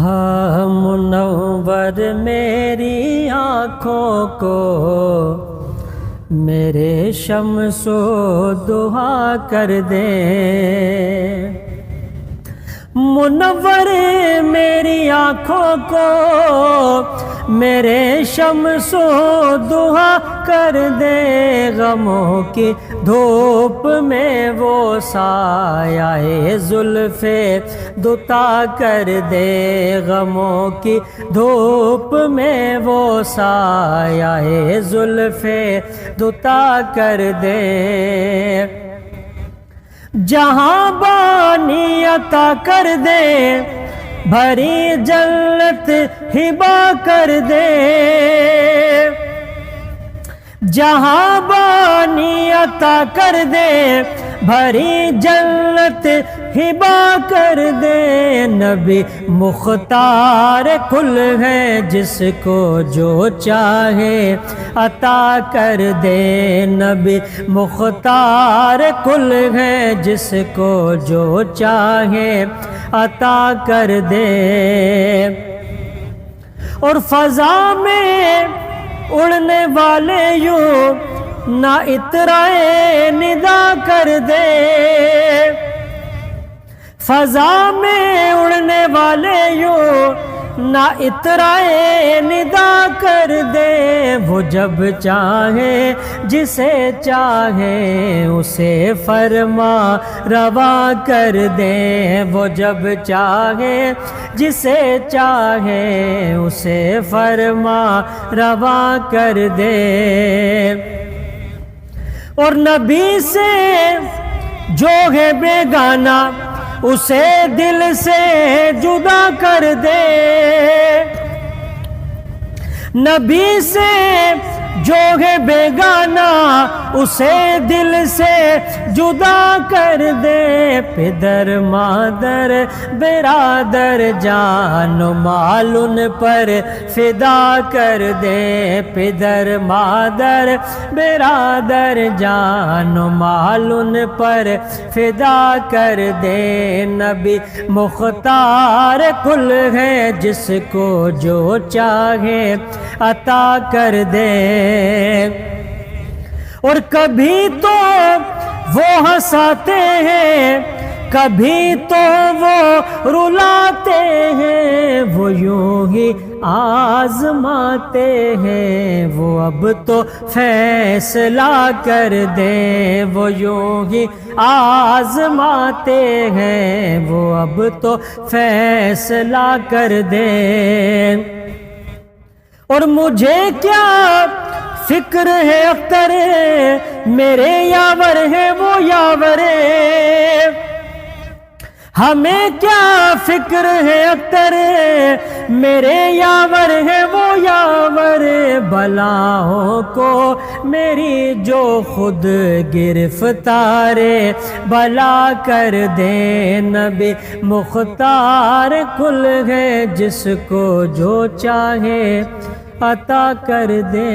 ہاں منور میری آنکھوں کو میرے شمس و دہا کر دے، منور میری آنکھوں کو میرے شمس و دہا کر دے، غموں کی دھوپ میں وہ سایہ زلف دوتا کر دے، غموں کی دھوپ میں وہ سایہ زلف دوتا کر دے، جہاں بانی عطا کر دے، بھری جنت ہبا کر دے، جہاں بانی عطا کر دے، بھری جنت ہبا کر دے، نبی مختار کل ہے جس کو جو چاہے عطا کر دے، نبی مختار کل ہے جس کو جو چاہے عطا کر دے، اور فضا میں اڑنے والے یوں نہ اترائے ندا کر دے، فضا میں اڑنے والے یوں نہ اترائے ندا کر دے، وہ جب چاہے جسے چاہے اسے فرما روا کر دے، وہ جب چاہے جسے چاہے اسے فرما روا کر دے، اور نبی سے جو ہے بیگانہ اسے دل سے جدا کر دے، نبی سے جو ہے بیگانہ اسے دل سے جدا کر دے، پدر مادر برادر جان و مال ان پر فدا کر دے، پدر مادر برادر جان و مال ان پر فدا کر دے، نبی مختار کل ہے جس کو جو چاہے عطا کر دے، اور کبھی تو وہ ہنساتے ہیں کبھی تو وہ رلاتے ہیں، وہ یوں ہی آزماتے ہیں، وہ اب تو فیصلہ کر دیں، وہ یوں ہی آزماتے ہیں، وہ اب تو فیصلہ کر دیں، اور مجھے کیا فکر ہے اختر میرے یاور ہے وہ یاور، ہمیں کیا فکر ہے اختر میرے یاور ہے وہ یاور، بلاؤں کو میری جو خود گرفتار بلا کر دے، نبی مختار کل ہے جس کو جو چاہے عطا کر دے۔